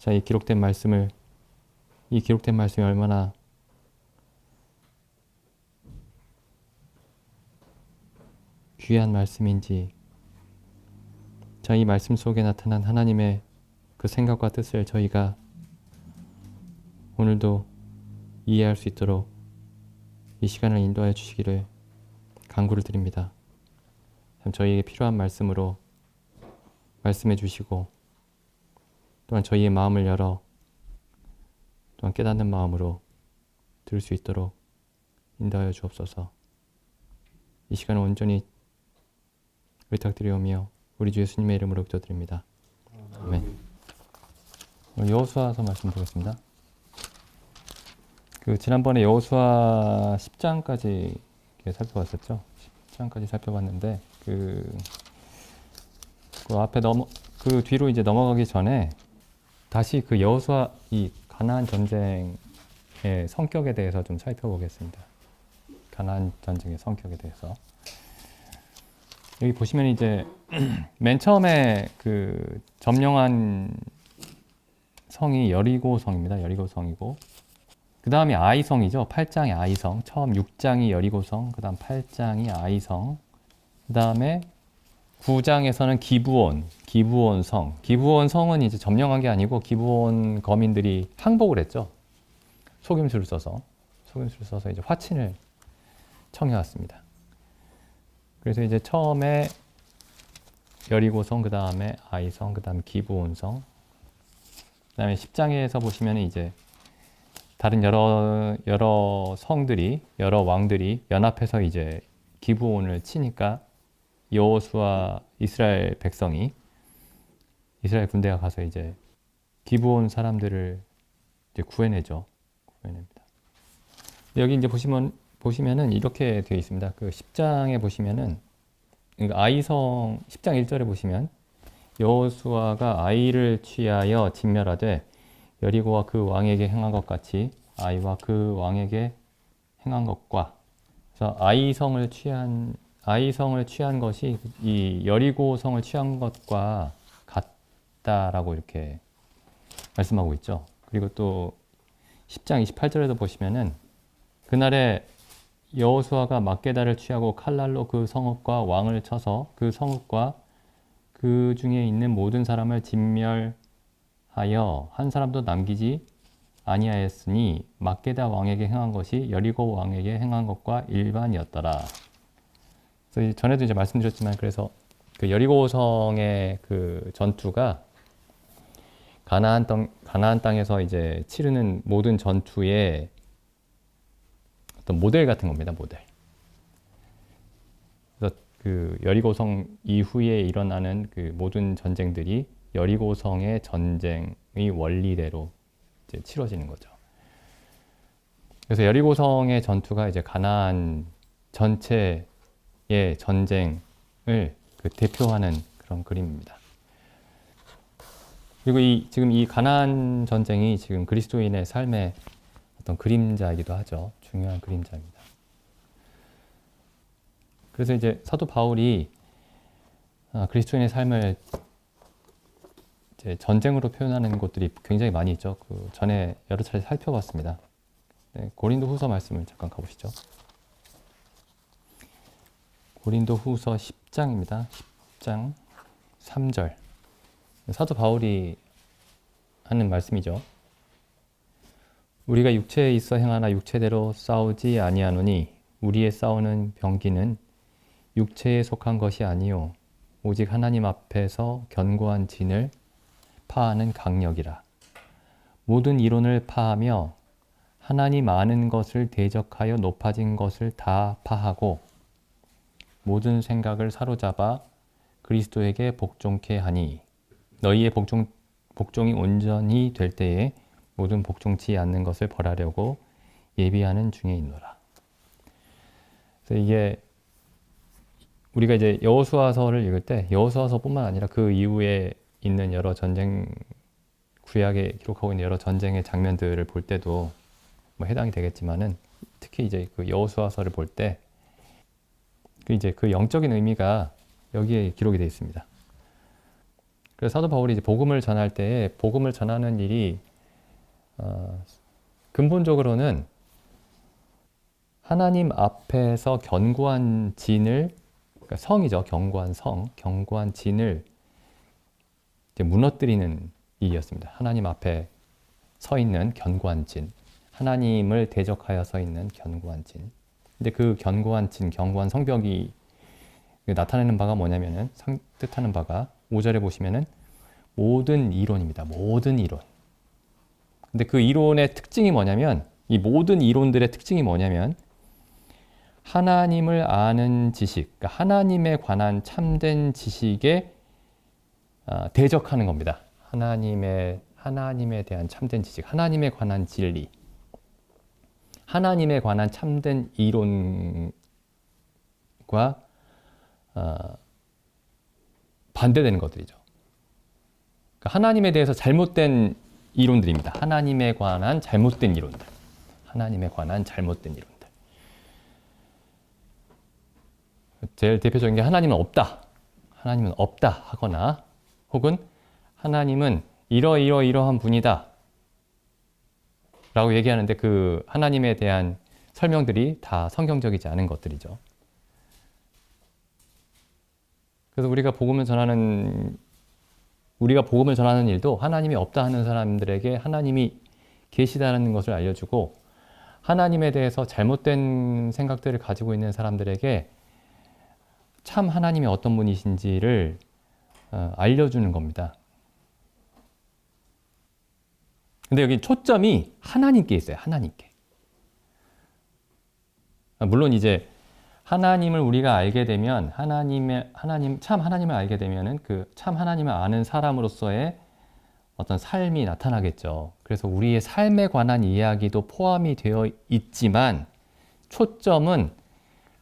자, 이 기록된 말씀이 얼마나 귀한 말씀인지, 자, 이 말씀 속에 나타난 하나님의 그 생각과 뜻을 저희가 오늘도 이해할 수 있도록 이 시간을 인도하여 주시기를 간구를 드립니다. 참 저희에게 필요한 말씀으로 말씀해 주시고, 또한 저희의 마음을 열어 또한 깨닫는 마음으로 들을 수 있도록 인도하여 주옵소서. 이 시간을 온전히 의탁드리오며 우리 주 예수님의 이름으로 기도드립니다. 아멘. 여호수아서 말씀 보겠습니다. 지난번에 여호수아 10장까지 살펴봤었죠. 10장까지 살펴봤는데 그 앞에 그 뒤로 이제 넘어가기 전에 다시 그 여호수아 이 가나안 전쟁의 성격에 대해서 좀 살펴보겠습니다. 가나안 전쟁의 성격에 대해서. 여기 보시면 이제 맨 처음에 그 점령한 성이 여리고성입니다. 여리고성이고, 그 다음이 아이성이죠. 8장이 아이성. 처음 6장이 여리고성, 그 다음 8장이 아이성, 그 다음에 9장에서는 기브온성. 기브온성은 이제 점령한 게 아니고 기브온 거민들이 항복을 했죠. 속임수를 써서 이제 화친을 청해왔습니다. 그래서 이제 처음에 여리고성, 그 다음에 아이성, 그 다음에 기브온성, 그 다음에 10장에서 보시면 이제 다른 여러 성들이, 여러 왕들이 연합해서 이제 기브온을 치니까 여호수아 이스라엘 군대가 가서 이제 기브온 사람들을 이제 구해냅니다. 여기 이제 보시면은 이렇게 되어 있습니다. 그 10장에 보시면은, 그러니까 아이성 10장 1절에 보시면 여호수아가 아이를 취하여 진멸하되 여리고와 그 왕에게 행한 것 같이 아이와 그 왕에게 행한 것과, 그래서 아이성을 취한 것이 이 여리고성을 취한 것과 같다라고 이렇게 말씀하고 있죠. 그리고 또 10장 28절에도 보시면은 그날에 여호수아가 막게다를 취하고 칼날로 그 성읍과 왕을 쳐서 그 성읍과 그 중에 있는 모든 사람을 진멸하여 한 사람도 남기지 아니하였으니 막게다 왕에게 행한 것이 여리고 왕에게 행한 것과 일반이었더라. 그래서 전에도 이제 말씀드렸지만, 그래서 그 여리고성의 그 전투가 가나안 땅에서 이제 치르는 모든 전투의 어떤 모델 같은 겁니다. 모델. 그래서 그 여리고성 이후에 일어나는 그 모든 전쟁들이 여리고성의 전쟁의 원리대로 이제 치러지는 거죠. 그래서 여리고성의 전투가 이제 가나안 전체의 전쟁을 그 대표하는 그런 그림입니다. 그리고 지금 이 가나안 전쟁이 지금 그리스도인의 삶의 어떤 그림자이기도 하죠. 중요한 그림자입니다. 그래서 이제 사도 바울이 그리스도인의 삶을 이제 전쟁으로 표현하는 곳들이 굉장히 많이 있죠. 그 전에 여러 차례 살펴봤습니다. 네, 고린도후서 말씀을 잠깐 가보시죠. 고린도후서 10장입니다. 10장 3절. 사도 바울이 하는 말씀이죠. 우리가 육체에 있어 행하나 육체대로 싸우지 아니하노니 우리의 싸우는 병기는 육체에 속한 것이 아니요 오직 하나님 앞에서 견고한 진을 파하는 강력이라. 모든 이론을 파하며 하나님 아는 것을 대적하여 높아진 것을 다 파하고 모든 생각을 사로잡아 그리스도에게 복종케 하니 너희의 복종이 온전히 될 때에 모든 복종치 않는 것을 벌하려고 예비하는 중에 있노라. 그래서 이게 우리가 이제 여호수아서를 읽을 때 여호수아서뿐만 아니라 그 이후에 있는 여러 전쟁, 구약에 기록하고 있는 여러 전쟁의 장면들을 볼 때도 뭐 해당이 되겠지만은, 특히 이제 그 여호수아서를 볼 때 이제 그 영적인 의미가 여기에 기록이 되어 있습니다. 그래서 사도 바울이 이제 복음을 전할 때에 복음을 전하는 일이 근본적으로는 하나님 앞에서 견고한 진을, 그러니까 성이죠. 견고한 성, 견고한 진을 이제 무너뜨리는 일이었습니다. 하나님 앞에 서 있는 견고한 진, 하나님을 대적하여 서 있는 견고한 진. 근데 그 견고한 진, 견고한 성벽이 나타내는 바가 뭐냐면은, 뜻하는 바가 5절에 보시면은 모든 이론입니다. 모든 이론. 근데 그 이론의 특징이 뭐냐면, 이 모든 이론들의 특징이 뭐냐면 하나님을 아는 지식, 그러니까 하나님에 관한 참된 지식에 대적하는 겁니다. 하나님에 대한 참된 지식, 하나님에 관한 진리, 하나님에 관한 참된 이론과 반대되는 것들이죠. 그러니까 하나님에 대해서 잘못된 이론들입니다. 하나님에 관한 잘못된 이론들. 하나님에 관한 잘못된 이론들. 제일 대표적인 게 하나님은 없다. 하나님은 없다 하거나 혹은 하나님은 이러한 분이다 라고 얘기하는데 그 하나님에 대한 설명들이 다 성경적이지 않은 것들이죠. 그래서 우리가 복음을 전하는 일도 하나님이 없다 하는 사람들에게 하나님이 계시다는 것을 알려주고 하나님에 대해서 잘못된 생각들을 가지고 있는 사람들에게 참 하나님이 어떤 분이신지를 알려주는 겁니다. 근데 여기 초점이 하나님께 있어요. 하나님께. 물론 이제 하나님을 우리가 알게 되면 참 하나님을 알게 되면은 그 참 하나님을 아는 사람으로서의 어떤 삶이 나타나겠죠. 그래서 우리의 삶에 관한 이야기도 포함이 되어 있지만 초점은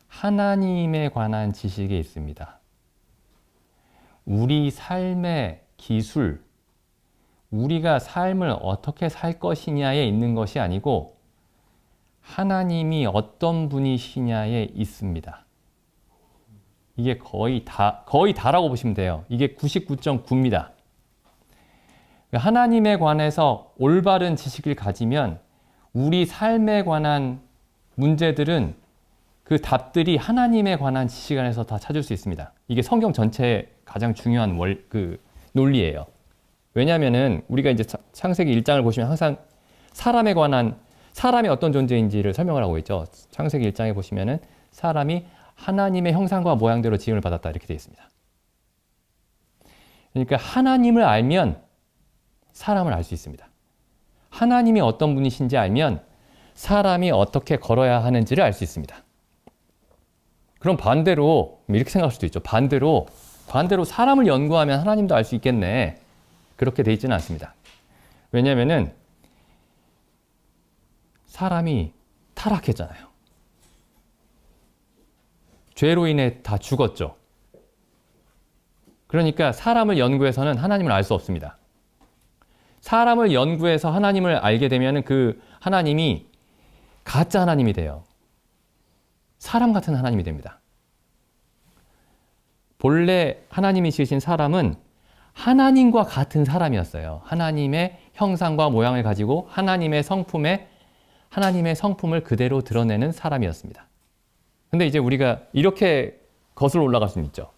하나님에 관한 지식에 있습니다. 우리 삶의 기술, 우리가 삶을 어떻게 살 것이냐에 있는 것이 아니고 하나님이 어떤 분이시냐에 있습니다. 이게 거의 다라고 보시면 돼요. 이게 99.9입니다. 하나님에 관해서 올바른 지식을 가지면 우리 삶에 관한 문제들은 그 답들이 하나님에 관한 지식 안에서 다 찾을 수 있습니다. 이게 성경 전체의 가장 중요한 논리예요. 왜냐하면은 우리가 이제 창세기 1장을 보시면 항상 사람이 어떤 존재인지를 설명을 하고 있죠. 창세기 1장에 보시면은 사람이 하나님의 형상과 모양대로 지음을 받았다 이렇게 되어 있습니다. 그러니까 하나님을 알면 사람을 알 수 있습니다. 하나님이 어떤 분이신지 알면 사람이 어떻게 걸어야 하는지를 알 수 있습니다. 그럼 반대로 이렇게 생각할 수도 있죠. 반대로 사람을 연구하면 하나님도 알 수 있겠네. 그렇게 돼 있지는 않습니다. 왜냐하면은 사람이 타락했잖아요. 죄로 인해 다 죽었죠. 그러니까 사람을 연구해서는 하나님을 알 수 없습니다. 사람을 연구해서 하나님을 알게 되면 그 하나님이 가짜 하나님이 돼요. 사람 같은 하나님이 됩니다. 본래 하나님이 지으신 사람은 하나님과 같은 사람이었어요. 하나님의 형상과 모양을 가지고 하나님의 성품을 그대로 드러내는 사람이었습니다. 근데 이제 우리가 이렇게 거슬러 올라갈 수는 있죠.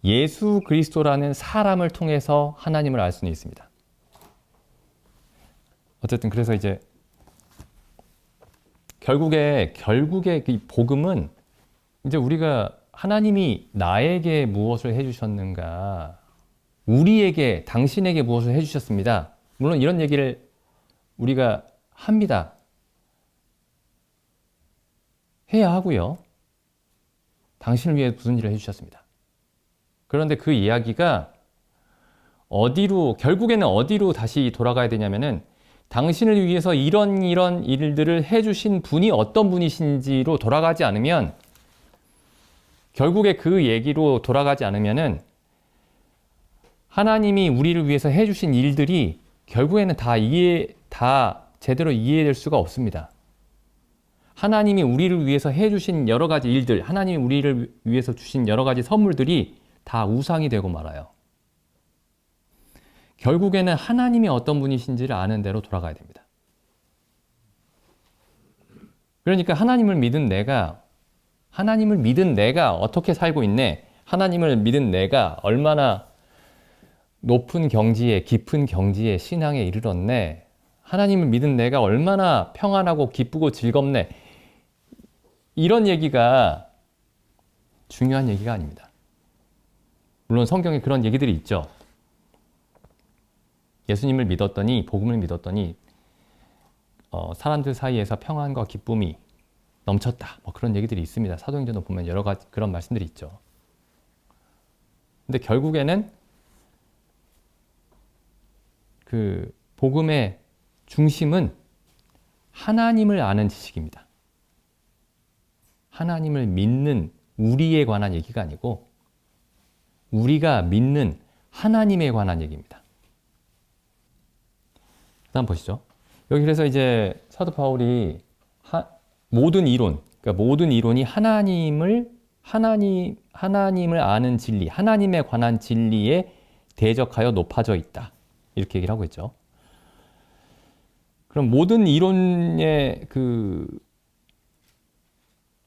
예수 그리스도라는 사람을 통해서 하나님을 알 수는 있습니다. 어쨌든 그래서 이제 결국에 이 복음은 이제 우리가 하나님이 나에게 무엇을 해주셨는가, 우리에게, 당신에게 무엇을 해주셨습니다. 물론 이런 얘기를 우리가 합니다. 해야 하고요. 당신을 위해 무슨 일을 해주셨습니다. 그런데 그 이야기가 결국에는 어디로 다시 돌아가야 되냐면은 당신을 위해서 이런 일들을 해주신 분이 어떤 분이신지로 돌아가지 않으면, 결국에 그 얘기로 돌아가지 않으면은 하나님이 우리를 위해서 해주신 일들이 결국에는 다 제대로 이해될 수가 없습니다. 하나님이 우리를 위해서 해주신 여러 가지 일들, 하나님이 우리를 위해서 주신 여러 가지 선물들이 다 우상이 되고 말아요. 결국에는 하나님이 어떤 분이신지를 아는 대로 돌아가야 됩니다. 그러니까 하나님을 믿은 내가 어떻게 살고 있네, 하나님을 믿은 내가 얼마나 높은 경지에, 깊은 경지에, 신앙에 이르렀네, 하나님을 믿은 내가 얼마나 평안하고 기쁘고 즐겁네, 이런 얘기가 중요한 얘기가 아닙니다. 물론 성경에 그런 얘기들이 있죠. 예수님을 믿었더니, 복음을 믿었더니 사람들 사이에서 평안과 기쁨이 넘쳤다, 뭐 그런 얘기들이 있습니다. 사도행전도 보면 여러 가지 그런 말씀들이 있죠. 근데 결국에는 그 복음의 중심은 하나님을 아는 지식입니다. 하나님을 믿는 우리에 관한 얘기가 아니고 우리가 믿는 하나님에 관한 얘기입니다. 다음 보시죠. 여기 그래서 이제 사도 바울이 모든 이론, 그러니까 모든 이론이 하나님을 아는 진리, 하나님에 관한 진리에 대적하여 높아져 있다, 이렇게 얘기를 하고 있죠. 그럼 모든 이론의 그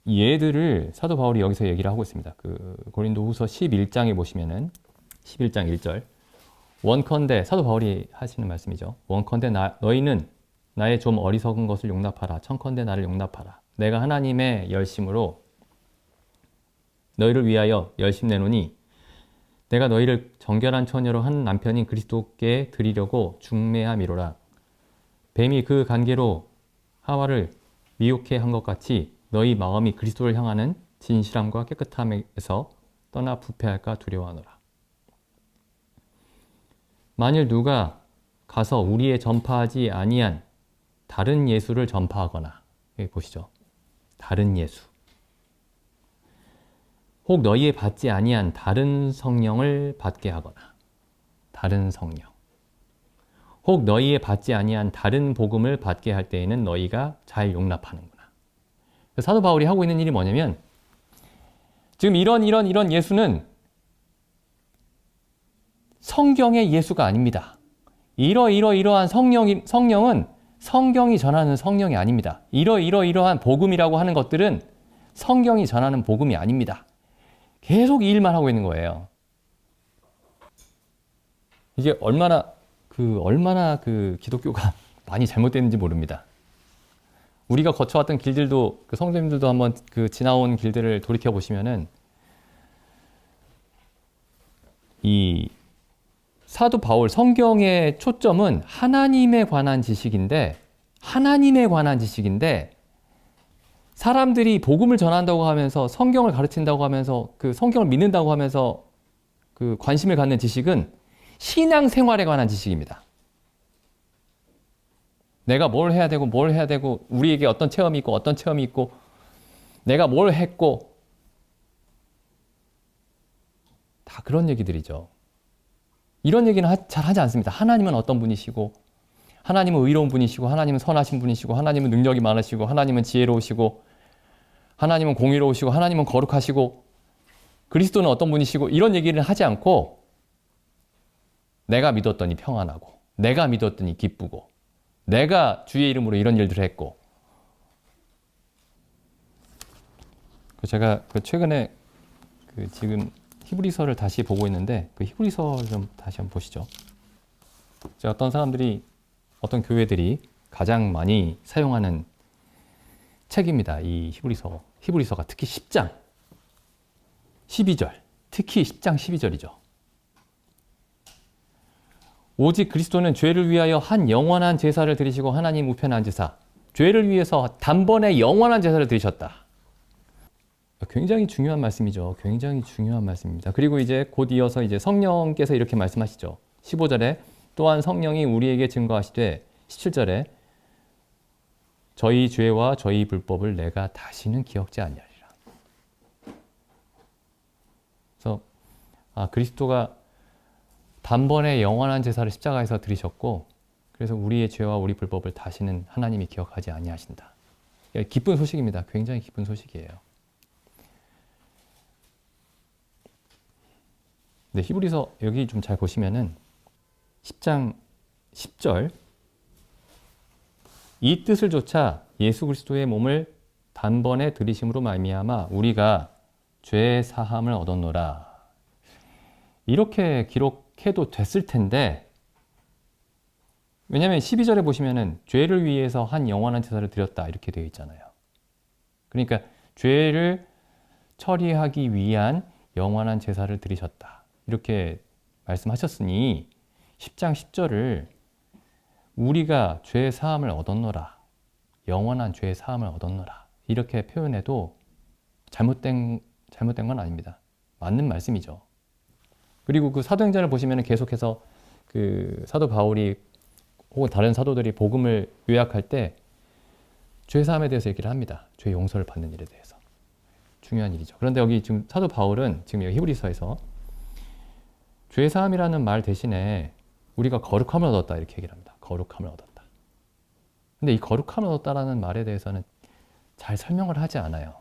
예들을 사도 바울이 여기서 얘기를 하고 있습니다. 그 고린도후서 11장에 보시면은 11장 1절, 원컨대, 사도 바울이 하시는 말씀이죠. 원컨대 너희는 나의 좀 어리석은 것을 용납하라. 청컨대 나를 용납하라. 내가 하나님의 열심으로 너희를 위하여 열심 내노니 내가 너희를 정결한 처녀로 한 남편인 그리스도께 드리려고 중매함이로라. 뱀이 그 관계로 하와를 미혹해 한 것 같이 너희 마음이 그리스도를 향하는 진실함과 깨끗함에서 떠나 부패할까 두려워하노라. 만일 누가 가서 우리의 전파하지 아니한 다른 예수를 전파하거나, 여기 보시죠. 다른 예수. 혹 너희의 받지 아니한 다른 성령을 받게 하거나, 다른 성령. 혹 너희의 받지 아니한 다른 복음을 받게 할 때에는 너희가 잘 용납하는구나. 사도 바울이 하고 있는 일이 뭐냐면, 지금 이런 예수는 성경의 예수가 아닙니다. 이러한 성령은 성경이 전하는 성령이 아닙니다. 이러한 복음이라고 하는 것들은 성경이 전하는 복음이 아닙니다. 계속 이 일만 하고 있는 거예요. 이게 얼마나 그 기독교가 많이 잘못됐는지 모릅니다. 우리가 거쳐왔던 길들도, 그 성도님들도 한번 그 지나온 길들을 돌이켜 보시면은 이 사도 바울, 성경의 초점은 하나님에 관한 지식인데 사람들이 복음을 전한다고 하면서 성경을 가르친다고 하면서 그 성경을 믿는다고 하면서 그 관심을 갖는 지식은 신앙생활에 관한 지식입니다. 내가 뭘 해야 되고 우리에게 어떤 체험이 있고 내가 뭘 했고 다 그런 얘기들이죠. 이런 얘기는 잘 하지 않습니다. 하나님은 어떤 분이시고, 하나님은 의로운 분이시고, 하나님은 선하신 분이시고, 하나님은 능력이 많으시고, 하나님은 지혜로우시고, 하나님은 공의로우시고, 하나님은 거룩하시고, 그리스도는 어떤 분이시고, 이런 얘기를 하지 않고 내가 믿었더니 평안하고, 내가 믿었더니 기쁘고, 내가 주의 이름으로 이런 일들을 했고. 제가 최근에 지금 히브리서를 다시 보고 있는데 그 히브리서 좀 다시 한번 보시죠. 어떤 교회들이 가장 많이 사용하는 책입니다. 이 히브리서가 특히 10장 12절, 특히 10장 12절이죠. 오직 그리스도는 죄를 위하여 한 영원한 제사를 드리시고 하나님 우편에 앉으사 죄를 위해서 단번에 영원한 제사를 드리셨다. 굉장히 중요한 말씀이죠. 굉장히 중요한 말씀입니다. 그리고 이제 곧 이어서 이제 성령께서 이렇게 말씀하시죠. 15절에 또한 성령이 우리에게 증거하시되 17절에 저희 죄와 저희 불법을 내가 다시는 기억지 아니하리라. 그래서 그리스도가 단번에 영원한 제사를 십자가에서 드리셨고 그래서 우리의 죄와 우리 불법을 다시는 하나님이 기억하지 아니하신다. 기쁜 소식입니다. 굉장히 기쁜 소식이에요. 네, 히브리서 여기 좀 잘 보시면은 10장 10절 이 뜻을 조차 예수 그리스도의 몸을 단번에 들이심으로 말미암아 우리가 죄 사함을 얻었노라. 이렇게 기록해도 됐을 텐데, 왜냐하면 12절에 보시면은 죄를 위해서 한 영원한 제사를 드렸다 이렇게 되어 있잖아요. 그러니까 죄를 처리하기 위한 영원한 제사를 드리셨다 이렇게 말씀하셨으니 10장 10절을 우리가 죄 사함을 얻었노라, 영원한 죄 사함을 얻었노라 이렇게 표현해도 잘못된 건 아닙니다. 맞는 말씀이죠. 그리고 그 사도행전을 보시면 계속해서 그 사도 바울이 혹은 다른 사도들이 복음을 요약할 때 죄 사함에 대해서 얘기를 합니다. 죄 용서를 받는 일에 대해서. 중요한 일이죠. 그런데 여기 지금 사도 바울은 지금 여기 히브리서에서 죄 사함이라는 말 대신에 우리가 거룩함을 얻었다 이렇게 얘기를 합니다. 거룩함을 얻었다. 근데 이 거룩함을 얻었다라는 말에 대해서는 잘 설명을 하지 않아요.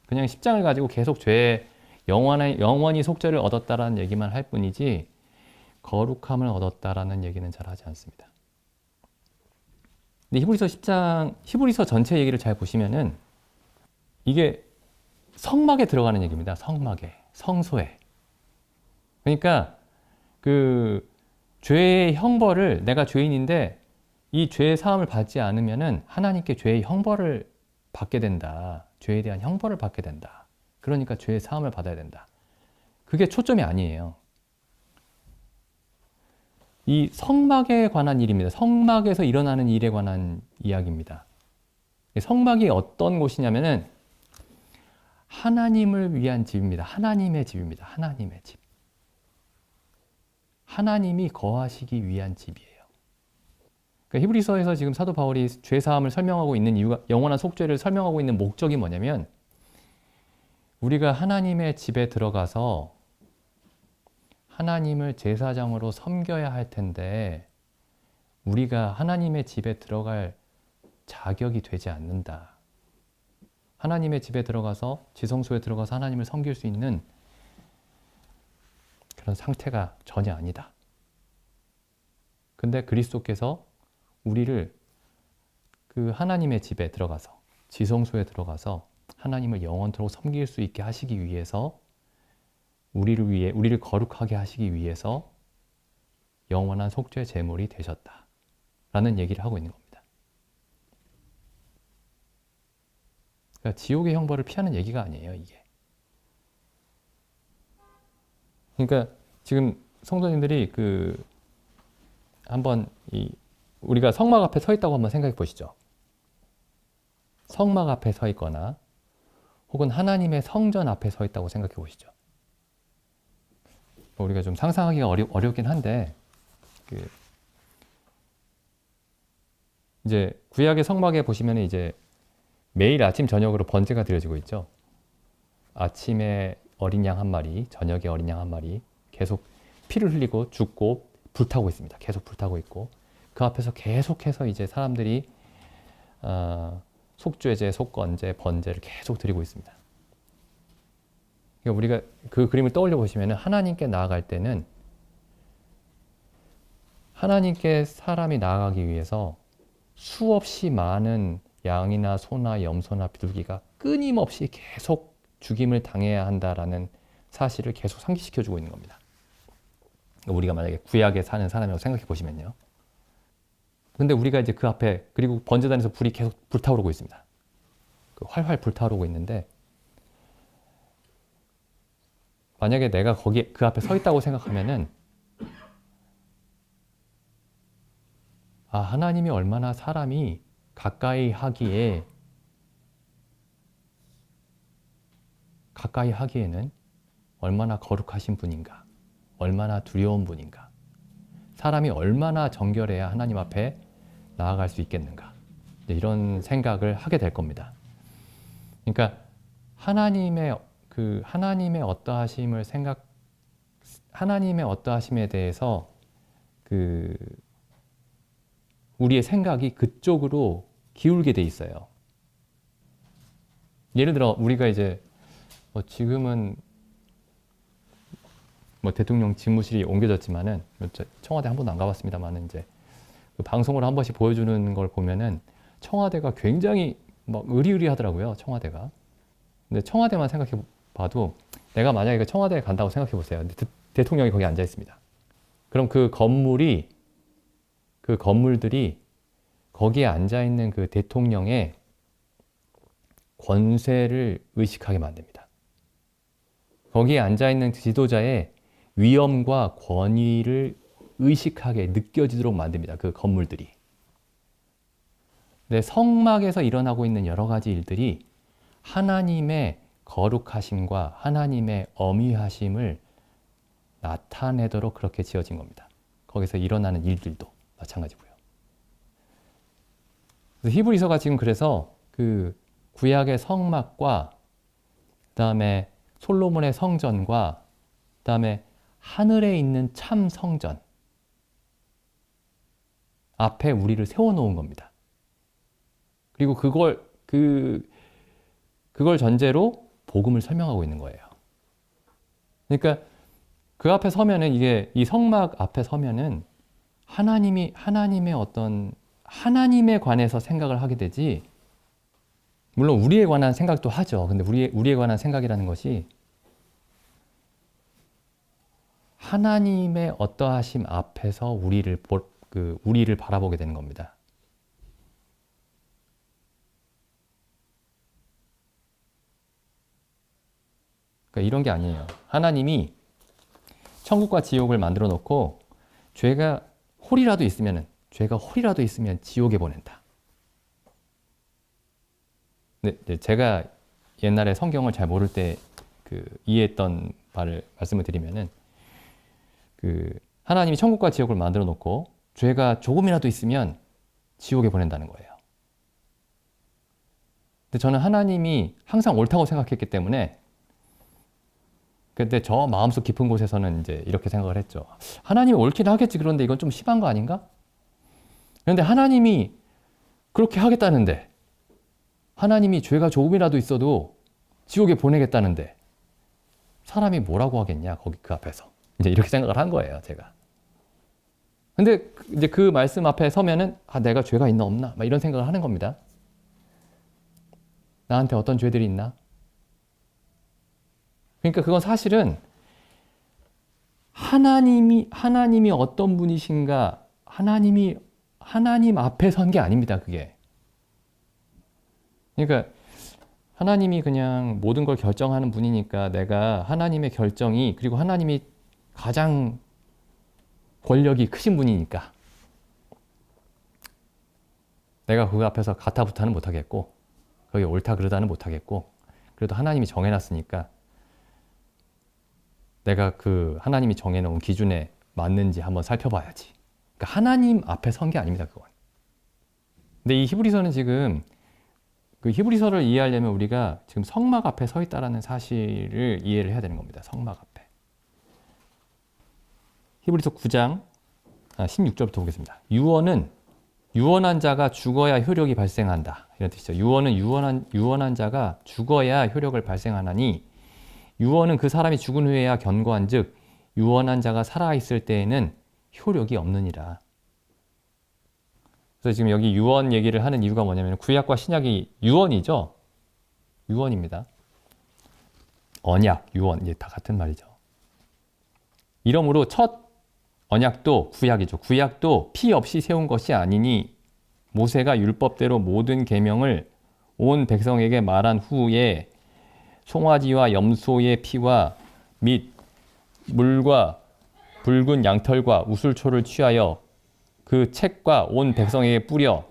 그냥 10장을 가지고 계속 죄에 영원히 속죄를 얻었다라는 얘기만 할 뿐이지 거룩함을 얻었다라는 얘기는 잘 하지 않습니다. 근데 히브리서 전체 얘기를 잘 보시면은 이게 성막에 들어가는 얘기입니다. 성막에, 성소에. 그러니까 그 죄의 형벌을, 내가 죄인인데 이 죄의 사함을 받지 않으면은 하나님께 죄의 형벌을 받게 된다. 죄에 대한 형벌을 받게 된다. 그러니까 죄의 사함을 받아야 된다. 그게 초점이 아니에요. 이 성막에 관한 일입니다. 성막에서 일어나는 일에 관한 이야기입니다. 성막이 어떤 곳이냐면은 하나님을 위한 집입니다. 하나님의 집입니다. 하나님의 집. 하나님이 거하시기 위한 집이에요. 그러니까 히브리서에서 지금 사도 바울이 죄 사함을 설명하고 있는 이유가, 영원한 속죄를 설명하고 있는 목적이 뭐냐면 우리가 하나님의 집에 들어가서 하나님을 제사장으로 섬겨야 할 텐데 우리가 하나님의 집에 들어갈 자격이 되지 않는다. 하나님의 집에 들어가서, 지성소에 들어가서 하나님을 섬길 수 있는 그런 상태가 전혀 아니다. 근데 그리스도께서 우리를 그 하나님의 집에 들어가서, 지성소에 들어가서 하나님을 영원토록 섬길 수 있게 하시기 위해서 우리를 거룩하게 하시기 위해서 영원한 속죄 제물이 되셨다. 라는 얘기를 하고 있는 겁니다. 그러니까 지옥의 형벌을 피하는 얘기가 아니에요, 이게. 그러니까 지금 성도님들이 한번 우리가 성막 앞에 서 있다고 한번 생각해 보시죠. 성막 앞에 서 있거나 혹은 하나님의 성전 앞에 서 있다고 생각해 보시죠. 우리가 좀 상상하기가 어렵긴 한데 이제 구약의 성막에 보시면 이제 매일 아침 저녁으로 번제가 드려지고 있죠. 아침에 어린 양 한 마리, 저녁에 어린 양 한 마리, 계속 피를 흘리고 죽고 불타고 있습니다. 계속 불타고 있고 그 앞에서 계속해서 이제 사람들이 속죄제, 속건제, 번제를 계속 드리고 있습니다. 그러니까 우리가 그 그림을 떠올려 보시면 하나님께 나아갈 때는 하나님께 사람이 나아가기 위해서 수없이 많은 양이나 소나 염소나 비둘기가 끊임없이 계속 죽임을 당해야 한다라는 사실을 계속 상기시켜주고 있는 겁니다. 우리가 만약에 구약에 사는 사람이라고 생각해 보시면요. 근데 우리가 이제 그 앞에, 그리고 번제단에서 불이 계속 불타오르고 있습니다. 활활 불타오르고 있는데 만약에 내가 거기 그 앞에 서 있다고 생각하면은 하나님이 얼마나 사람이 가까이 하기에는 얼마나 거룩하신 분인가, 얼마나 두려운 분인가, 사람이 얼마나 정결해야 하나님 앞에 나아갈 수 있겠는가, 이런 생각을 하게 될 겁니다. 그러니까 하나님의 어떠하심에 대해서 우리의 생각이 그쪽으로 기울게 돼 있어요. 예를 들어 우리가 이제 지금은 뭐 대통령 집무실이 옮겨졌지만은 청와대 한 번도 안 가봤습니다만은 이제 그 방송을 한 번씩 보여주는 걸 보면은 청와대가 굉장히 막 의리의리하더라고요. 청와대가. 근데 청와대만 생각해 봐도 내가 만약에 청와대에 간다고 생각해 보세요. 대통령이 거기 앉아 있습니다. 그럼 그 건물들이 거기에 앉아 있는 그 대통령의 권세를 의식하게 만듭니다. 거기에 앉아 있는 지도자의 위엄과 권위를 의식하게 느껴지도록 만듭니다. 그 건물들이. 근데 성막에서 일어나고 있는 여러 가지 일들이 하나님의 거룩하심과 하나님의 엄위하심을 나타내도록 그렇게 지어진 겁니다. 거기서 일어나는 일들도 마찬가지고요. 그래서 히브리서가 지금 그래서 그 구약의 성막과 그다음에 솔로몬의 성전과 그다음에 하늘에 있는 참 성전 앞에 우리를 세워놓은 겁니다. 그리고 그걸 전제로 복음을 설명하고 있는 거예요. 그러니까 그 앞에 서면은 이게 이 성막 앞에 서면은 하나님의 어떤 하나님에 관해서 생각을 하게 되지. 물론 우리에 관한 생각도 하죠. 근데 우리에 관한 생각이라는 것이 하나님의 어떠하심 앞에서 우리를 바라보게 되는 겁니다. 그러니까 이런 게 아니에요. 하나님이 천국과 지옥을 만들어 놓고 죄가 홀이라도 있으면 지옥에 보낸다. 네, 제가 옛날에 성경을 잘 모를 때 이해했던 바를 말씀을 드리면은 하나님이 천국과 지옥을 만들어 놓고 죄가 조금이라도 있으면 지옥에 보낸다는 거예요. 근데 저는 하나님이 항상 옳다고 생각했기 때문에 근데 저 마음속 깊은 곳에서는 이제 이렇게 생각을 했죠. 하나님이 옳긴 하겠지. 그런데 이건 좀 심한 거 아닌가? 그런데 하나님이 그렇게 하겠다는데 하나님이 죄가 조금이라도 있어도 지옥에 보내겠다는데 사람이 뭐라고 하겠냐? 거기 그 앞에서. 이제 이렇게 생각을 한 거예요, 제가. 근데 이제 그 말씀 앞에 서면은 내가 죄가 있나 없나? 막 이런 생각을 하는 겁니다. 나한테 어떤 죄들이 있나? 그러니까 그건 사실은 하나님이 어떤 분이신가? 하나님 앞에 선 게 아닙니다, 그게. 그러니까 하나님이 그냥 모든 걸 결정하는 분이니까 내가 하나님의 결정이 그리고 하나님이 가장 권력이 크신 분이니까 내가 그 앞에서 가타부타는 못하겠고 거기 옳다 그르다는 못하겠고 그래도 하나님이 정해놨으니까 내가 그 하나님이 정해놓은 기준에 맞는지 한번 살펴봐야지. 그러니까 하나님 앞에 선 게 아닙니다, 그건. 근데 이 히브리서는 지금 그 히브리서를 이해하려면 우리가 지금 성막 앞에 서 있다는 사실을 이해를 해야 되는 겁니다. 성막 앞에. 히브리서 9장 16절부터 보겠습니다. 유언한 자가 죽어야 효력이 발생한다. 이런 뜻이죠. 유언한 자가 죽어야 효력을 발생하나니 유언은 그 사람이 죽은 후에야 견고한 즉 유언한 자가 살아있을 때에는 효력이 없느니라. 그래서 지금 여기 유언 얘기를 하는 이유가 뭐냐면 구약과 신약이 유언이죠. 유언입니다. 언약, 유언 이게 다 같은 말이죠. 이러므로 첫 언약도 구약이죠. 구약도 피 없이 세운 것이 아니니 모세가 율법대로 모든 계명을 온 백성에게 말한 후에 송아지와 염소의 피와 및 물과 붉은 양털과 우슬초를 취하여 그 책과 온 백성에게 뿌려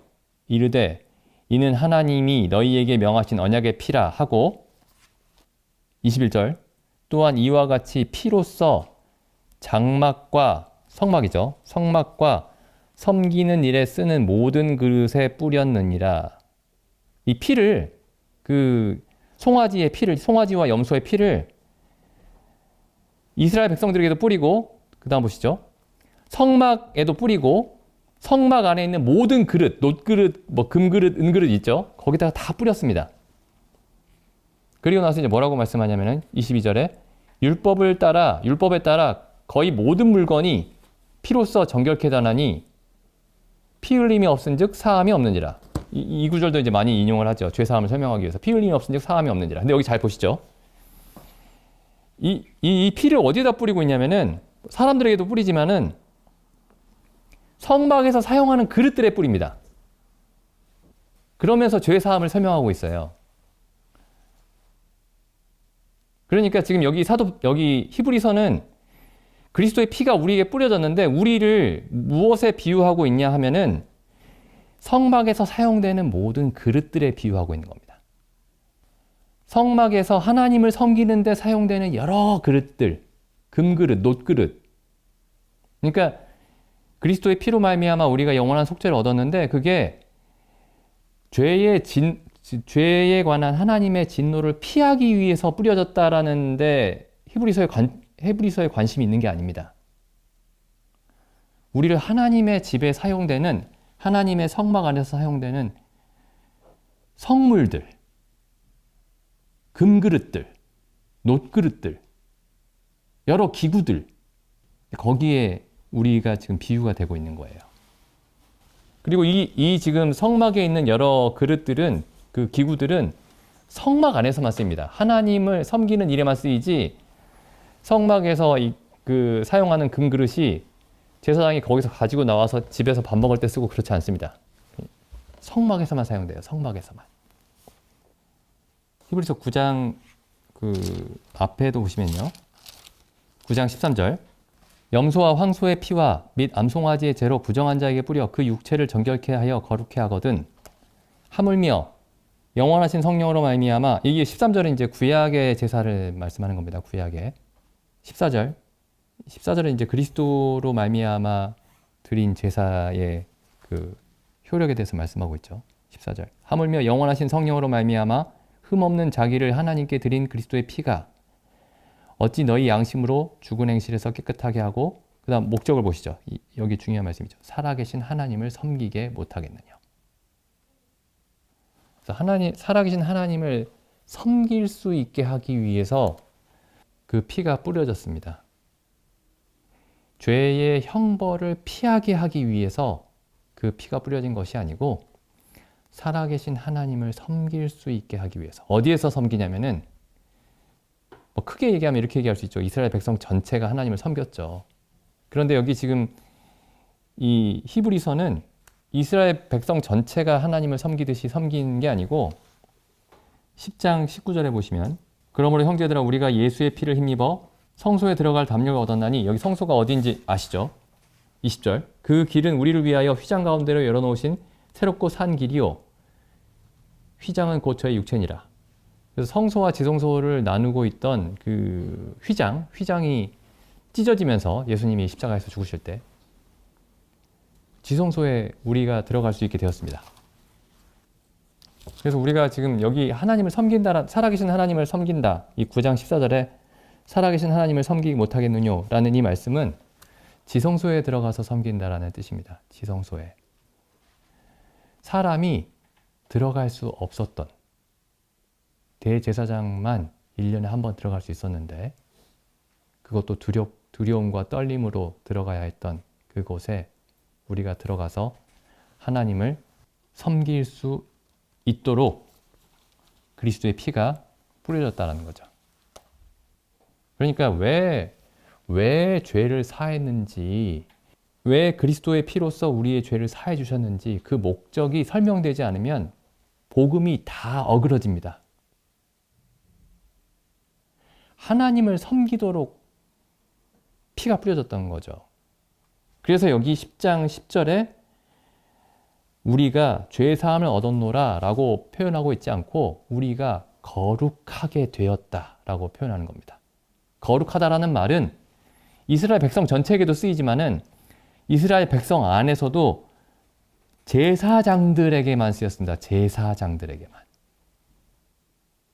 이르되 이는 하나님이 너희에게 명하신 언약의 피라 하고 21절 또한 이와 같이 피로써 장막과 성막이죠. 성막과 섬기는 일에 쓰는 모든 그릇에 뿌렸느니라. 이 피를 송아지와 염소의 피를 이스라엘 백성들에게도 뿌리고 그 다음 보시죠. 성막에도 뿌리고 성막 안에 있는 모든 그릇, 놋그릇, 금그릇, 은그릇 있죠. 거기다가 다 뿌렸습니다. 그리고 나서 이제 뭐라고 말씀하냐면은 22절에 율법에 따라 거의 모든 물건이 피로써 정결케 하나니 피 흘림이 없은즉 사함이 없는지라. 이 구절도 이제 많이 인용을 하죠. 죄 사함을 설명하기 위해서. 피 흘림이 없은즉 사함이 없는지라. 근데 여기 잘 보시죠. 이 피를 어디에다 뿌리고 있냐면은 사람들에게도 뿌리지만은 성막에서 사용하는 그릇들에 뿌립니다. 그러면서 죄 사함을 설명하고 있어요. 그러니까 지금 여기 히브리서는 그리스도의 피가 우리에게 뿌려졌는데 우리를 무엇에 비유하고 있냐 하면은 성막에서 사용되는 모든 그릇들에 비유하고 있는 겁니다. 성막에서 하나님을 섬기는 데 사용되는 여러 그릇들, 금그릇, 놋그릇. 그러니까 그리스도의 피로 말미암아 우리가 영원한 속죄를 얻었는데 그게 죄에 관한 하나님의 진노를 피하기 위해서 뿌려졌다라는데 히브리서에 관심이 있는 게 아닙니다. 우리를 하나님의 집에 사용되는 하나님의 성막 안에서 사용되는 성물들, 금그릇들, 놋그릇들, 여러 기구들 거기에 우리가 지금 비유가 되고 있는 거예요. 그리고 이 지금 성막에 있는 여러 그릇들은 그 기구들은 성막 안에서만 쓰입니다. 하나님을 섬기는 일에만 쓰이지 성막에서 사용하는 금그릇이 제사장이 거기서 가지고 나와서 집에서 밥 먹을 때 쓰고 그렇지 않습니다. 성막에서만 사용돼요. 성막에서만. 히브리서 9장 앞에도 보시면요. 9장 13절. 염소와 황소의 피와 및 암송아지의 죄로 부정한 자에게 뿌려 그 육체를 정결케 하여 거룩케 하거든. 하물며 영원하신 성령으로 말미암아 이게 13절은 이제 구약의 제사를 말씀하는 겁니다. 구약의 14절은 이제 그리스도로 말미암아 드린 제사의 그 효력에 대해서 말씀하고 있죠. 14절. 하물며 영원하신 성령으로 말미암아 흠없는 자기를 하나님께 드린 그리스도의 피가 어찌 너희 양심으로 죽은 행실에서 깨끗하게 하고 그 다음 목적을 보시죠. 여기 중요한 말씀이죠. 살아계신 하나님을 섬기게 못하겠느냐. 그래서 살아계신 하나님을 섬길 수 있게 하기 위해서 그 피가 뿌려졌습니다. 죄의 형벌을 피하게 하기 위해서 그 피가 뿌려진 것이 아니고 살아계신 하나님을 섬길 수 있게 하기 위해서. 어디에서 섬기냐면은 크게 얘기하면 이렇게 얘기할 수 있죠. 이스라엘 백성 전체가 하나님을 섬겼죠. 그런데 여기 지금 이 히브리서는 이스라엘 백성 전체가 하나님을 섬기듯이 섬긴 게 아니고 10장 19절에 보시면 그러므로 형제들아 우리가 예수의 피를 힘입어 성소에 들어갈 담력을 얻었나니 여기 성소가 어디인지 아시죠? 20절. 그 길은 우리를 위하여 휘장 가운데로 열어놓으신 새롭고 산 길이요. 휘장은 곧 저의 육체니라. 그래서 성소와 지성소를 나누고 있던 그 휘장이 찢어지면서 예수님이 십자가에서 죽으실 때 지성소에 우리가 들어갈 수 있게 되었습니다. 그래서 우리가 지금 여기 하나님을 섬긴다, 살아계신 하나님을 섬긴다. 이 9장 14절에 살아계신 하나님을 섬기기 못하겠느뇨 라는 이 말씀은 지성소에 들어가서 섬긴다라는 뜻입니다. 지성소에. 사람이 들어갈 수 없었던 대제사장만 1년에 한 번 들어갈 수 있었는데 그것도 두려움과 떨림으로 들어가야 했던 그곳에 우리가 들어가서 하나님을 섬길 수 있도록 그리스도의 피가 뿌려졌다는 거죠. 그러니까 왜 죄를 사했는지, 왜 그리스도의 피로써 우리의 죄를 사해 주셨는지 그 목적이 설명되지 않으면 복음이 다 어그러집니다. 하나님을 섬기도록 피가 뿌려졌던 거죠. 그래서 여기 10장 10절에 우리가 죄 사함을 얻었노라 라고 표현하고 있지 않고 우리가 거룩하게 되었다 라고 표현하는 겁니다. 거룩하다라는 말은 이스라엘 백성 전체에게도 쓰이지만은 이스라엘 백성 안에서도 제사장들에게만 쓰였습니다. 제사장들에게만.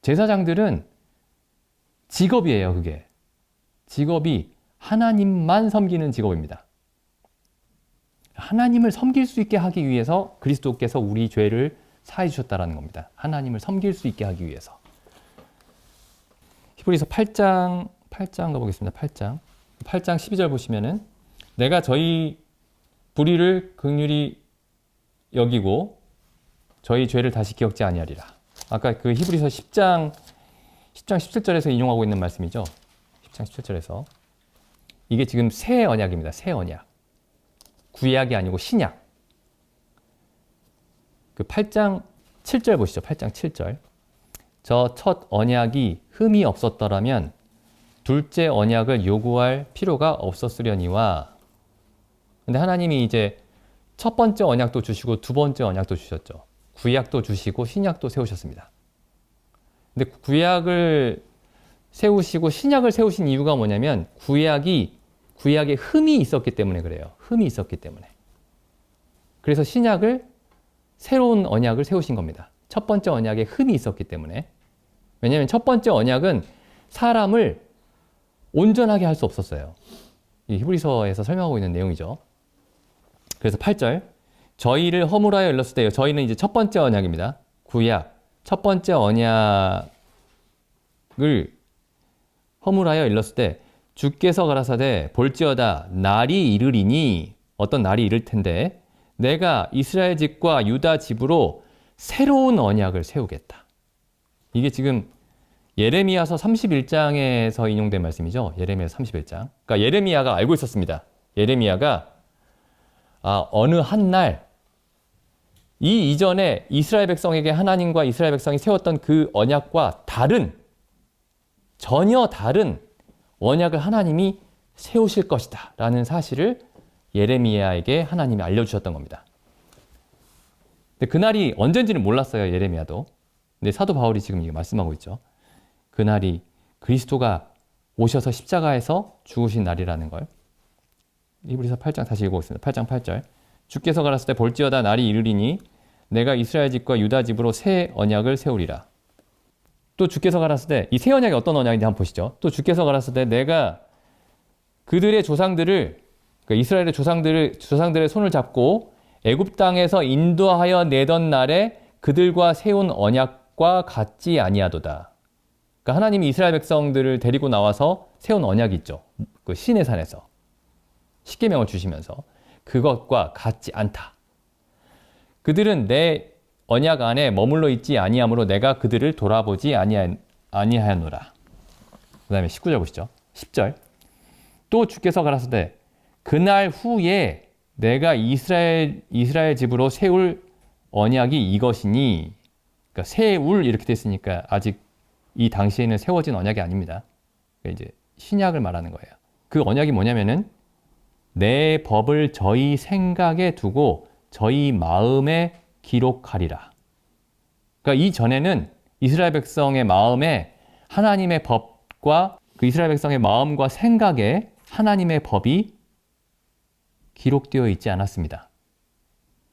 제사장들은 직업이에요, 그게. 직업이 하나님만 섬기는 직업입니다. 하나님을 섬길 수 있게 하기 위해서 그리스도께서 우리 죄를 사해 주셨다는 겁니다. 하나님을 섬길 수 있게 하기 위해서. 히브리서 8장 8장 가보겠습니다. 8장 12절 보시면은 내가 저희 불의를 긍휼히 여기고 저희 죄를 다시 기억지 아니하리라. 아까 그 히브리서 10장 17절에서 인용하고 있는 말씀이죠. 10장 17절에서. 이게 지금 새 언약입니다. 새 언약. 구약이 아니고 신약. 그 8장 7절 보시죠. 8장 7절. 저 첫 언약이 흠이 없었더라면 둘째 언약을 요구할 필요가 없었으려니와. 근데 하나님이 이제 첫 번째 언약도 주시고 두 번째 언약도 주셨죠. 구약도 주시고 신약도 세우셨습니다. 근데 구약을 세우시고 신약을 세우신 이유가 뭐냐면 구약에 흠이 있었기 때문에 그래요. 흠이 있었기 때문에. 그래서 신약을 새로운 언약을 세우신 겁니다. 첫 번째 언약에 흠이 있었기 때문에. 왜냐하면 첫 번째 언약은 사람을 온전하게 할 수 없었어요. 이 히브리서에서 설명하고 있는 내용이죠. 그래서 8절. 저희를 허물하여 일렀을 때요. 저희는 이제 첫 번째 언약입니다. 구약. 첫 번째 언약을 허물하여 일렀을 때 주께서 가라사대 볼지어다 날이 이르리니 어떤 날이 이를 텐데 내가 이스라엘 집과 유다 집으로 새로운 언약을 세우겠다. 이게 지금 예레미야서 31장에서 인용된 말씀이죠. 예레미야 31장. 그러니까 예레미야가 알고 있었습니다. 예레미야가 어느 한 날 이 이전에 이스라엘 백성에게 하나님과 이스라엘 백성이 세웠던 그 언약과 전혀 다른 언약을 하나님이 세우실 것이다 라는 사실을 예레미야에게 하나님이 알려주셨던 겁니다. 근데 그날이 언젠지는 몰랐어요. 예레미야도. 근데 사도 바울이 지금 이거 말씀하고 있죠. 그날이 그리스도가 오셔서 십자가에서 죽으신 날이라는 걸. 히브리서 8장 다시 읽어보겠습니다. 8장 8절. 주께서 가라사대 때 볼지어다 날이 이르리니 내가 이스라엘 집과 유다 집으로 새 언약을 세우리라. 또 주께서 가라사대 이 새 언약이 어떤 언약인지 한번 보시죠. 또 주께서 가라사대 내가 그들의 조상들을 그러니까 이스라엘의 조상들의 손을 잡고 애굽 땅에서 인도하여 내던 날에 그들과 세운 언약과 같지 아니하도다. 그러니까 하나님이 이스라엘 백성들을 데리고 나와서 세운 언약이 있죠. 그 시내 산에서 십계명을 주시면서 그것과 같지 않다. 그들은 내 언약 안에 머물러 있지 아니하므로 내가 그들을 돌아보지 아니하노라. 그 다음에 19절 보시죠. 10절. 또 주께서 가라사대 그날 후에 내가 이스라엘 집으로 세울 언약이 이것이니, 그러니까 세울 이렇게 됐으니까 아직 이 당시에는 세워진 언약이 아닙니다. 그러니까 이제 신약을 말하는 거예요. 그 언약이 뭐냐면은 내 법을 저희 생각에 두고 저희 마음에 기록하리라. 그러니까 이전에는 이스라엘 백성의 마음에 하나님의 법과 그 이스라엘 백성의 마음과 생각에 하나님의 법이 기록되어 있지 않았습니다.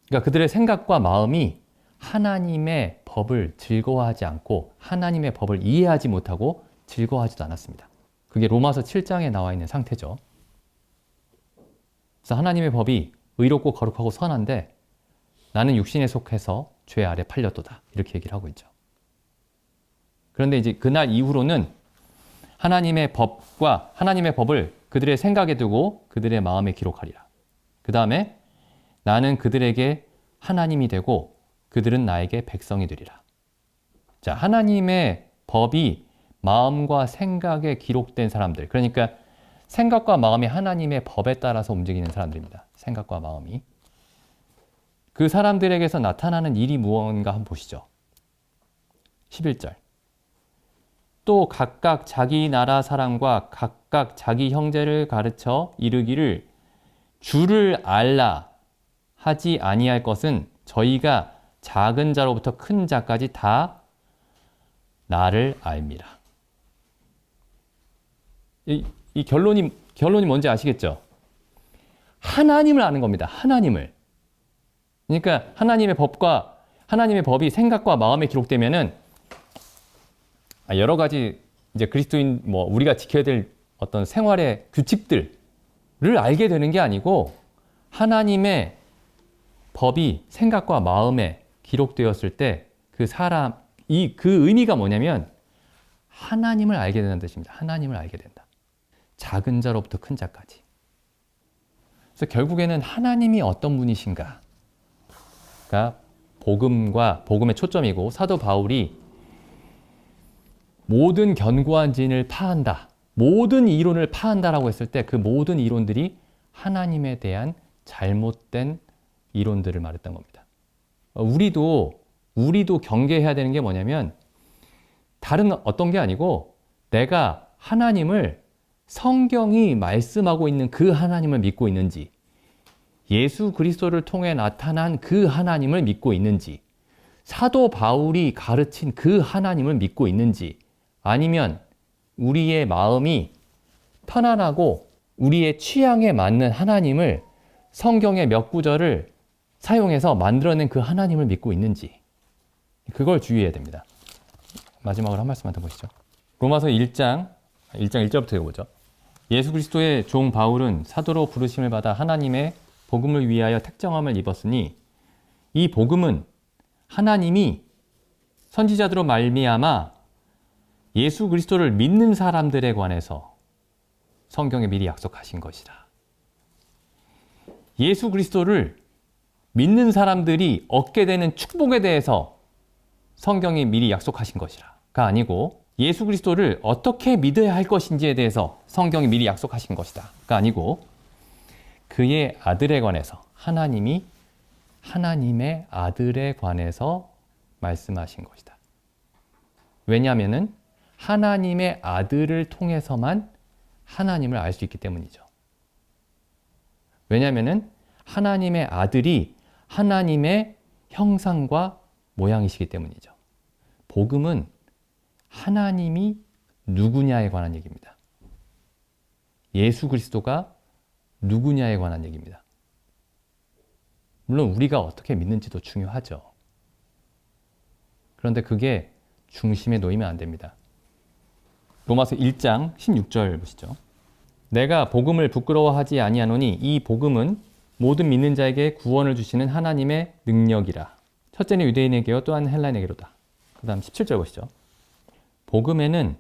그러니까 그들의 생각과 마음이 하나님의 법을 즐거워하지 않고 하나님의 법을 이해하지 못하고 즐거워하지도 않았습니다. 그게 로마서 7장에 나와 있는 상태죠. 그래서 하나님의 법이 의롭고 거룩하고 선한데 나는 육신에 속해서 죄 아래 팔렸도다. 이렇게 얘기를 하고 있죠. 그런데 이제 그날 이후로는 하나님의 법과 하나님의 법을 그들의 생각에 두고 그들의 마음에 기록하리라. 그 다음에 나는 그들에게 하나님이 되고 그들은 나에게 백성이 되리라. 자, 하나님의 법이 마음과 생각에 기록된 사람들. 그러니까 생각과 마음이 하나님의 법에 따라서 움직이는 사람들입니다. 생각과 마음이. 그 사람들에게서 나타나는 일이 무언가 한번 보시죠. 11절. 또 각각 자기 나라 사람과 각각 자기 형제를 가르쳐 이르기를 주를 알라 하지 아니할 것은 저희가 작은 자로부터 큰 자까지 다 나를 알미라. 이 결론이 뭔지 아시겠죠? 하나님을 아는 겁니다. 하나님을. 그러니까 하나님의 법이 생각과 마음에 기록되면은 여러 가지 이제 그리스도인 우리가 지켜야 될 어떤 생활의 규칙들을 알게 되는 게 아니고 하나님의 법이 생각과 마음에 기록되었을 때 그 의미가 뭐냐면 하나님을 알게 된다는 뜻입니다. 하나님을 알게 된다. 작은 자로부터 큰 자까지. 그래서 결국에는 하나님이 어떤 분이신가가 복음의 초점이고, 사도 바울이 모든 견고한 진을 파한다, 모든 이론을 파한다라고 했을 때 그 모든 이론들이 하나님에 대한 잘못된 이론들을 말했던 겁니다. 우리도 경계해야 되는 게 뭐냐면, 다른 어떤 게 아니고 내가 하나님을, 성경이 말씀하고 있는 그 하나님을 믿고 있는지, 예수 그리스도를 통해 나타난 그 하나님을 믿고 있는지, 사도 바울이 가르친 그 하나님을 믿고 있는지, 아니면 우리의 마음이 편안하고 우리의 취향에 맞는 하나님을, 성경의 몇 구절을 사용해서 만들어낸 그 하나님을 믿고 있는지, 그걸 주의해야 됩니다. 마지막으로 한 말씀만 더 보시죠. 로마서 1장 1절부터 읽어보죠. 예수 그리스도의 종 바울은 사도로 부르심을 받아 하나님의 복음을 위하여 택정함을 입었으니, 이 복음은 하나님이 선지자들로 말미암아 예수 그리스도를 믿는 사람들에 관해서 성경에 미리 약속하신 것이라. 예수 그리스도를 믿는 사람들이 얻게 되는 축복에 대해서 성경이 미리 약속하신 것이라가 아니고, 예수 그리스도를 어떻게 믿어야 할 것인지에 대해서 성경이 미리 약속하신 것이다가 아니고, 그의 아들에 관해서, 하나님이 하나님의 아들에 관해서 말씀하신 것이다. 왜냐하면은 하나님의 아들을 통해서만 하나님을 알 수 있기 때문이죠. 왜냐하면은 하나님의 아들이 하나님의 형상과 모양이시기 때문이죠. 복음은 하나님이 누구냐에 관한 얘기입니다. 예수 그리스도가 누구냐에 관한 얘기입니다. 물론 우리가 어떻게 믿는지도 중요하죠. 그런데 그게 중심에 놓이면 안 됩니다. 로마서 1장 16절 보시죠. 내가 복음을 부끄러워하지 아니하노니 이 복음은 모든 믿는 자에게 구원을 주시는 하나님의 능력이라. 첫째는 유대인에게요, 또한 헬라인에게로다. 그 다음 17절 보시죠. 복음에는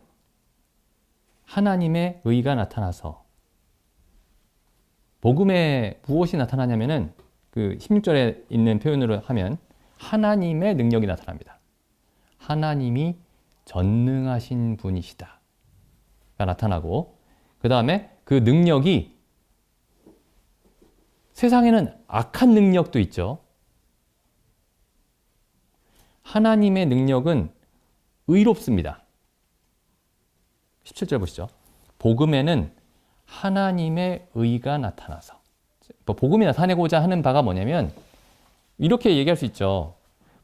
하나님의 의가 나타나서, 복음에 무엇이 나타나냐면은 그 16절에 있는 표현으로 하면 하나님의 능력이 나타납니다. 하나님이 전능하신 분이시다가 나타나고, 그 다음에 그 능력이, 세상에는 악한 능력도 있죠. 하나님의 능력은 의롭습니다. 17절 보시죠. 복음에는 하나님의 의가 나타나서. 복음이 나타내고자 하는 바가 뭐냐면, 이렇게 얘기할 수 있죠.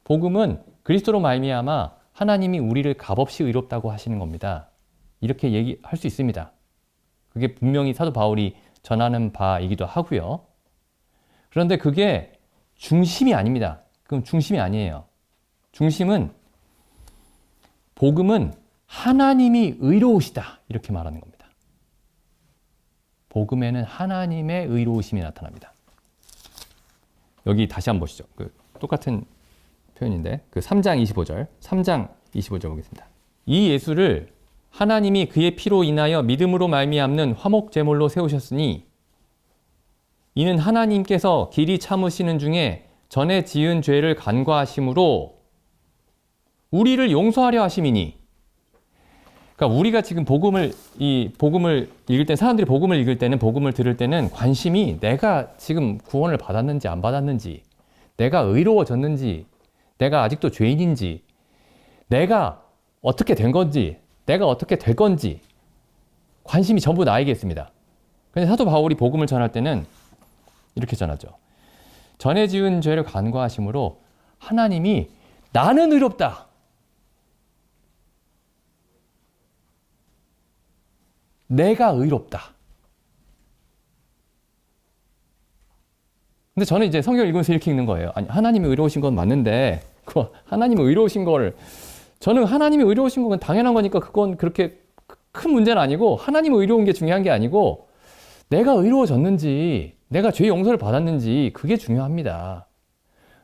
복음은 그리스도로 말미암아 하나님이 우리를 값없이 의롭다고 하시는 겁니다. 이렇게 얘기할 수 있습니다. 그게 분명히 사도 바울이 전하는 바이기도 하고요. 그런데 그게 중심이 아닙니다. 그럼 중심이 아니에요. 중심은, 복음은 하나님이 의로우시다, 이렇게 말하는 겁니다. 복음에는 하나님의 의로우심이 나타납니다. 여기 다시 한번 보시죠. 똑같은 표현인데, 3장 25절 보겠습니다. 이 예수를 하나님이 그의 피로 인하여 믿음으로 말미암는 화목 제물로 세우셨으니, 이는 하나님께서 길이 참으시는 중에 전에 지은 죄를 간과하심으로 우리를 용서하려 하심이니. 그러니까 우리가 지금 복음을 읽을 때, 사람들이 복음을 읽을 때는, 복음을 들을 때는 관심이 내가 지금 구원을 받았는지 안 받았는지, 내가 의로워졌는지, 내가 아직도 죄인인지, 내가 어떻게 된 건지, 내가 어떻게 될 건지, 관심이 전부 나에게 있습니다. 그런데 사도 바울이 복음을 전할 때는 이렇게 전하죠. 전에 지은 죄를 간과하심으로 하나님이 나는 의롭다, 내가 의롭다. 근데 저는 이제 성경 읽으면서 이렇게 읽는 거예요. 아니, 하나님이 의로우신 건 맞는데, 하나님이 의로우신 걸, 저는 하나님이 의로우신 건 당연한 거니까 그건 그렇게 큰 문제는 아니고, 하나님이 의로운 게 중요한 게 아니고, 내가 의로워졌는지, 내가 죄 용서를 받았는지, 그게 중요합니다.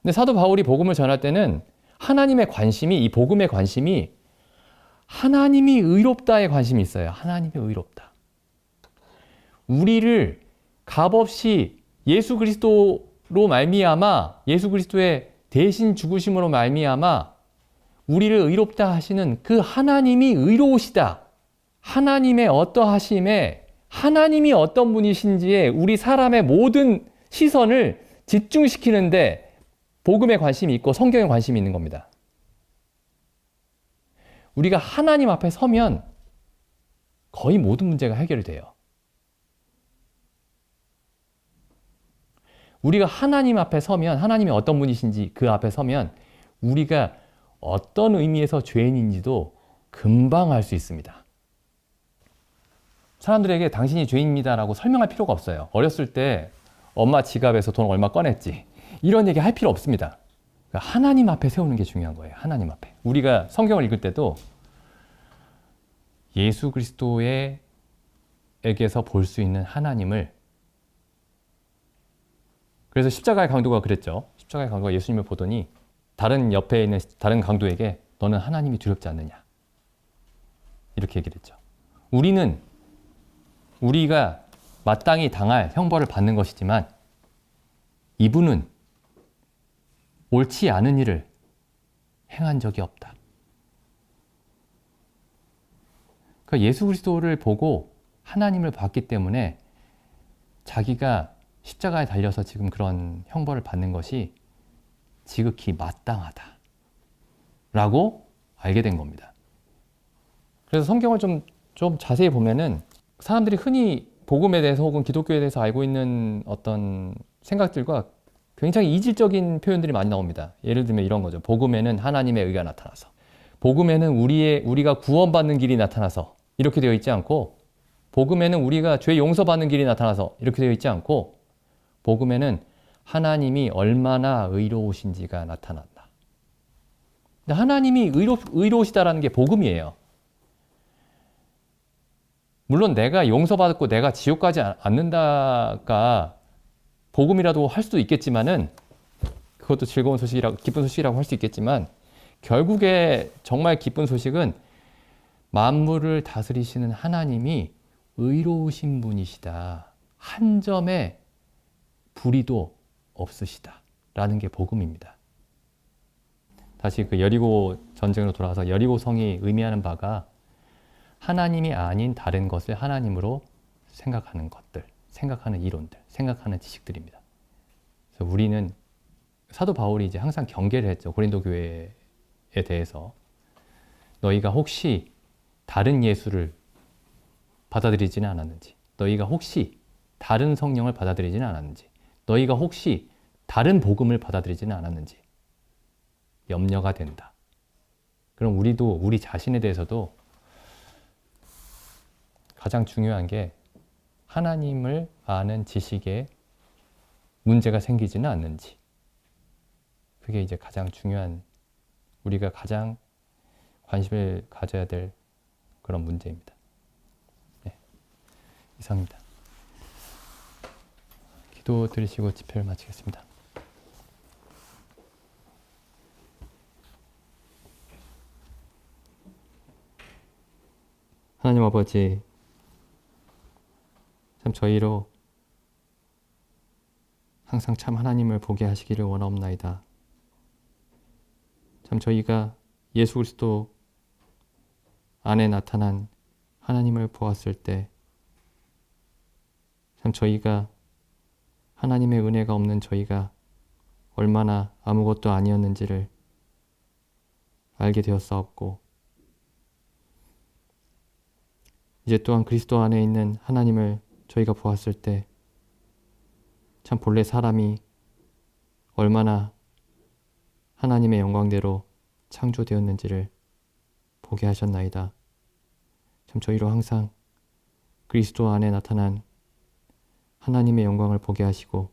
근데 사도 바울이 복음을 전할 때는 하나님의 관심이, 이 복음의 관심이 하나님이 의롭다에 관심이 있어요. 하나님이 의롭다. 우리를 값없이 예수 그리스도로 말미암아 예수 그리스도의 대신 죽으심으로 말미암아 우리를 의롭다 하시는 그 하나님이 의로우시다. 하나님의 어떠하심에 하나님이 어떤 분이신지에 우리 사람의 모든 시선을 집중시키는데 복음에 관심이 있고 성경에 관심이 있는 겁니다. 우리가 하나님 앞에 서면 거의 모든 문제가 해결이 돼요. 우리가 하나님 앞에 서면 하나님이 어떤 분이신지 그 앞에 서면 우리가 어떤 의미에서 죄인인지도 금방 알 수 있습니다. 사람들에게 당신이 죄인입니다라고 설명할 필요가 없어요. 어렸을 때 엄마 지갑에서 돈 얼마 꺼냈지 이런 얘기 할 필요 없습니다. 그러니까 하나님 앞에 세우는 게 중요한 거예요. 하나님 앞에. 우리가 성경을 읽을 때도 예수 그리스도에게서 볼 수 있는 하나님을, 그래서 십자가의 강도가 그랬죠. 십자가의 강도가 예수님을 보더니 다른 옆에 있는 다른 강도에게 너는 하나님이 두렵지 않느냐 이렇게 얘기를 했죠. 우리가 마땅히 당할 형벌을 받는 것이지만 이분은 옳지 않은 일을 행한 적이 없다. 그러니까 예수 그리스도를 보고 하나님을 봤기 때문에 자기가 십자가에 달려서 지금 그런 형벌을 받는 것이 지극히 마땅하다 라고 알게 된 겁니다. 그래서 성경을 좀 자세히 보면은 사람들이 흔히 복음에 대해서 혹은 기독교에 대해서 알고 있는 어떤 생각들과 굉장히 이질적인 표현들이 많이 나옵니다. 예를 들면 이런 거죠. 복음에는 하나님의 의가 나타나서, 복음에는 우리가 구원받는 길이 나타나서 이렇게 되어 있지 않고, 복음에는 우리가 죄 용서받는 길이 나타나서 이렇게 되어 있지 않고, 복음에는 하나님이 얼마나 의로우신지가 나타난다. 하나님이 의로우시다라는 게 복음이에요. 물론 내가 용서받고 내가 지옥 가지 않는다가 복음이라도 할 수도 있겠지만은, 그것도 즐거운 소식이라고, 기쁜 소식이라고 할 수 있겠지만, 결국에 정말 기쁜 소식은 만물을 다스리시는 하나님이 의로우신 분이시다. 한 점의 불의도 없으시다. 라는 게 복음입니다. 다시 그 여리고 전쟁으로 돌아가서 여리고 성이 의미하는 바가 하나님이 아닌 다른 것을 하나님으로 생각하는 것들, 생각하는 이론들, 생각하는 지식들입니다. 그래서 우리는 사도 바울이 이제 항상 경계를 했죠. 고린도 교회에 대해서. 너희가 혹시 다른 예수를 받아들이지는 않았는지, 너희가 혹시 다른 성령을 받아들이지는 않았는지, 너희가 혹시 다른 복음을 받아들이지는 않았는지 염려가 된다. 그럼 우리도 우리 자신에 대해서도 가장 중요한 게 하나님을 아는 지식에 문제가 생기지는 않는지, 그게 이제 가장 중요한, 우리가 가장 관심을 가져야 될 그런 문제입니다. 네, 이상입니다. 기도 드리시고 집회를 마치겠습니다. 하나님 아버지, 참 저희로 항상 참 하나님을 보게 하시기를 원하옵나이다. 참 저희가 예수 그리스도 안에 나타난 하나님을 보았을 때 참 저희가 하나님의 은혜가 없는 저희가 얼마나 아무것도 아니었는지를 알게 되었사옵고, 이제 또한 그리스도 안에 있는 하나님을 저희가 보았을 때 참 본래 사람이 얼마나 하나님의 영광대로 창조되었는지를 보게 하셨나이다. 참 저희로 항상 그리스도 안에 나타난 하나님의 영광을 보게 하시고,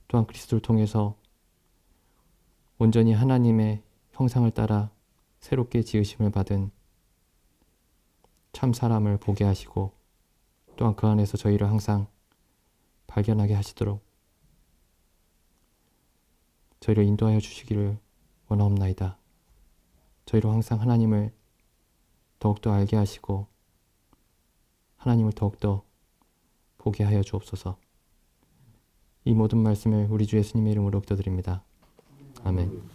또한 그리스도를 통해서 온전히 하나님의 형상을 따라 새롭게 지으심을 받은 참 사람을 보게 하시고, 또한 그 안에서 저희를 항상 발견하게 하시도록 저희를 인도하여 주시기를 원하옵나이다. 저희로 항상 하나님을 더욱더 알게 하시고 하나님을 더욱더 보게 하여 주옵소서. 이 모든 말씀을 우리 주 예수님의 이름으로 기도드립니다. 아멘.